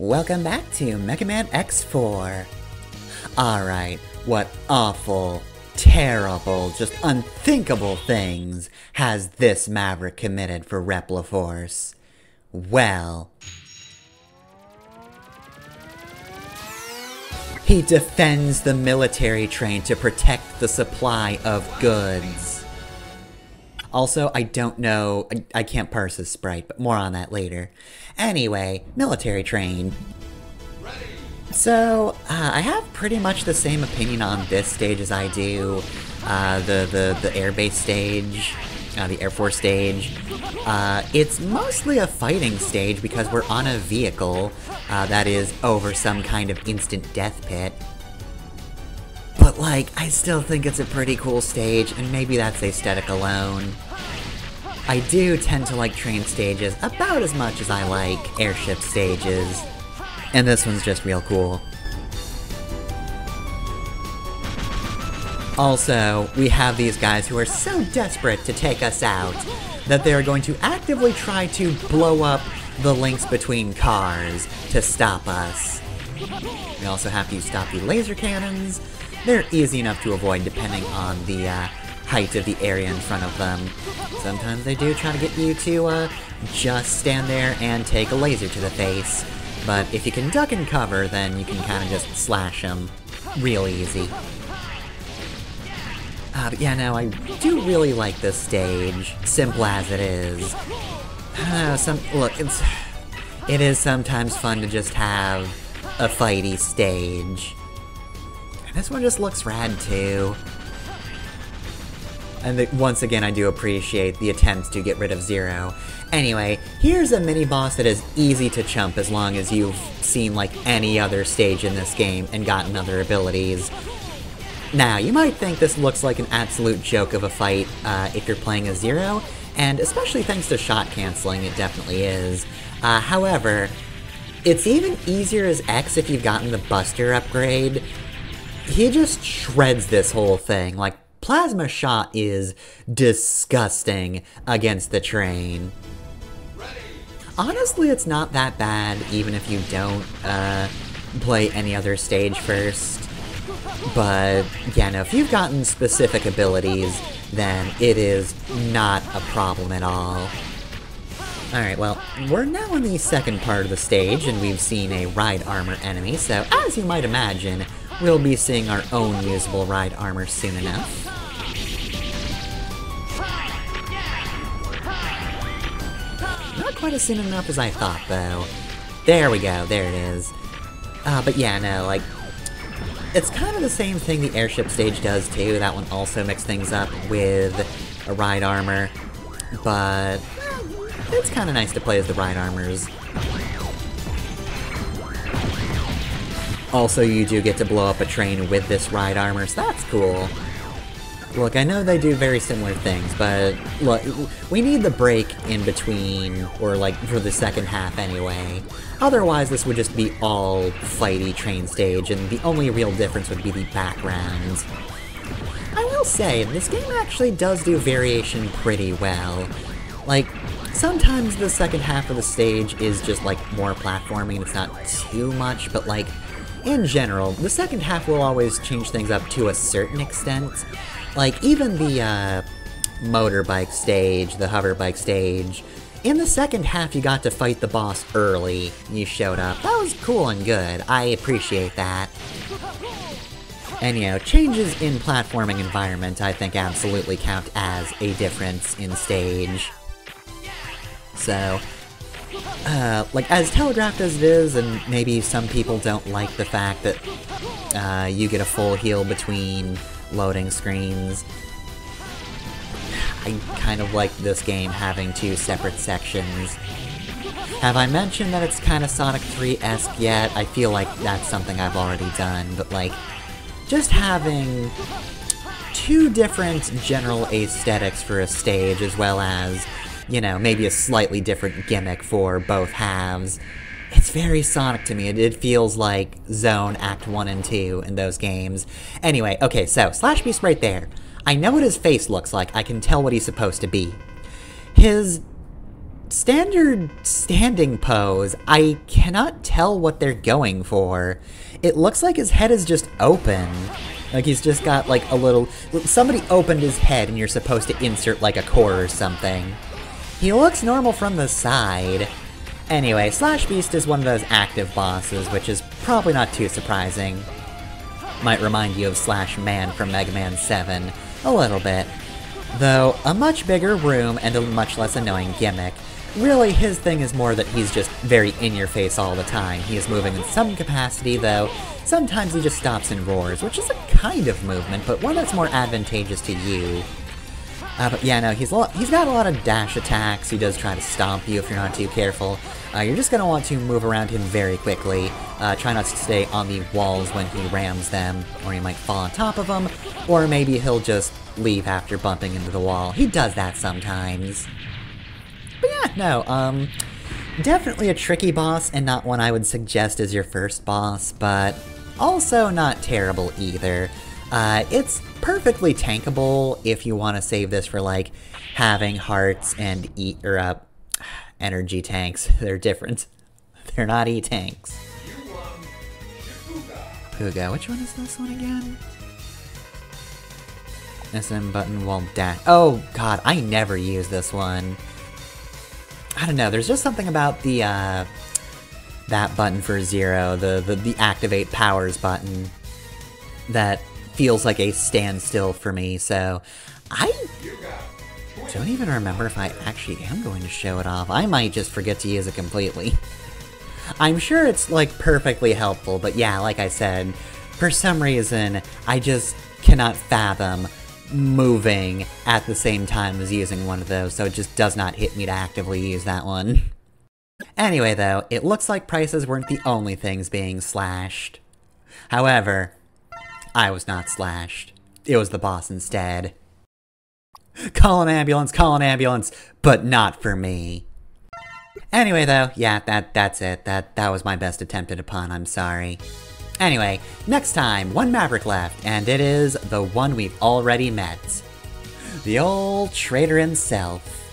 Welcome back to Mega Man X4. Alright, what awful, terrible, just unthinkable things has this Maverick committed for Repliforce? Well, he defends the military train to protect the supply of goods. Also, I don't know, I can't parse his sprite, but more on that later. Anyway, military train. So, I have pretty much the same opinion on this stage as I do the airbase stage, the Air Force stage. It's mostly a fighting stage because we're on a vehicle that is over some kind of instant death pit. But like, I still think it's a pretty cool stage, and maybe that's aesthetic alone. I do tend to like train stages about as much as I like airship stages. And this one's just real cool. Also, we have these guys who are so desperate to take us out that they're going to actively try to blow up the links between cars to stop us. We also have to stop the laser cannons. They're easy enough to avoid depending on the height of the area in front of them. Sometimes they do try to get you to just stand there and take a laser to the face. But if you can duck and cover, then you can kind of just slash them real easy. But yeah, no, I do really like this stage, simple as it is. It is sometimes fun to just have a fighty stage. And this one just looks rad too. And once again, I do appreciate the attempts to get rid of Zero. Anyway, here's a mini-boss that is easy to chump as long as you've seen like any other stage in this game and gotten other abilities. Now, you might think this looks like an absolute joke of a fight if you're playing as Zero, and especially thanks to shot canceling, it definitely is. However, it's even easier as X if you've gotten the Buster upgrade. He just shreds this whole thing. Like, Plasma Shot is disgusting against the train. Honestly, it's not that bad, even if you don't play any other stage first. But, yeah, no, if you've gotten specific abilities, then it is not a problem at all. Alright, well, we're now in the second part of the stage, and we've seen a ride armor enemy, so as you might imagine, we'll be seeing our own usable ride armor soon enough. Not quite as soon enough as I thought, though. There we go, there it is. But yeah, no, like, it's kind of the same thing the airship stage does, too. That one also mixed things up with a ride armor, but it's kind of nice to play as the ride armors. Also, you do get to blow up a train with this ride armor, so that's cool. Look, I know they do very similar things, but look, we need the break in between, or like for the second half anyway. Otherwise, this would just be all fighty train stage, and the only real difference would be the backgrounds. I will say, this game actually does do variation pretty well. Like, sometimes the second half of the stage is just like more platforming, and it's not too much, but like, in general, the second half will always change things up to a certain extent. Like, even the motorbike stage, the hoverbike stage, in the second half you got to fight the boss early. You showed up. That was cool and good. I appreciate that. And, you know, changes in platforming environment I think absolutely count as a difference in stage. So, like, as telegraphed as it is, and maybe some people don't like the fact that you get a full heal between loading screens, I kind of like this game having two separate sections. Have I mentioned that it's kind of Sonic 3-esque yet? I feel like that's something I've already done, but like, just having two different general aesthetics for a stage, as well as, you know, maybe a slightly different gimmick for both halves. It's very Sonic to me. It feels like Zone Act 1 and 2 in those games. Anyway, okay, so, Slash Beast right there. I know what his face looks like. I can tell what he's supposed to be. His standard standing pose. I cannot tell what they're going for. It looks like his head is just open. Like he's just got like a little... Somebody opened his head and you're supposed to insert like a core or something. He looks normal from the side. Anyway, Slash Beast is one of those active bosses, which is probably not too surprising. Might remind you of Slash Man from Mega Man 7, a little bit. Though, a much bigger room and a much less annoying gimmick. Really, his thing is more that he's just very in-your-face all the time. He is moving in some capacity, though. Sometimes he just stops and roars, which is a kind of movement, but one that's more advantageous to you. But yeah, no, he's got a lot of dash attacks. He does try to stomp you if you're not too careful. You're just going to want to move around him very quickly. Try not to stay on the walls when he rams them, or you might fall on top of them, or maybe he'll just leave after bumping into the wall. He does that sometimes. But yeah, no, definitely a tricky boss, and not one I would suggest as your first boss, but also not terrible either. It's perfectly tankable if you want to save this for, like, having hearts and energy tanks. They're different. They're not E-tanks. Puga. Which one is this one again? SM button while dash. Oh, God, I never use this one. I don't know, there's just something about the, that button for Zero, the activate powers button, that feels like a standstill for me, so I don't even remember if I actually am going to show it off. I might just forget to use it completely. I'm sure it's, like, perfectly helpful, but yeah, like I said, for some reason, I just cannot fathom moving at the same time as using one of those, so it just does not hit me to actively use that one. Anyway, though, it looks like prices weren't the only things being slashed. However, I was not slashed. It was the boss instead. Call an ambulance, but not for me. Anyway, though, yeah, that's it. That was my best attempt at a pun, I'm sorry. Anyway, next time, one Maverick left, and it is the one we've already met. The old traitor himself.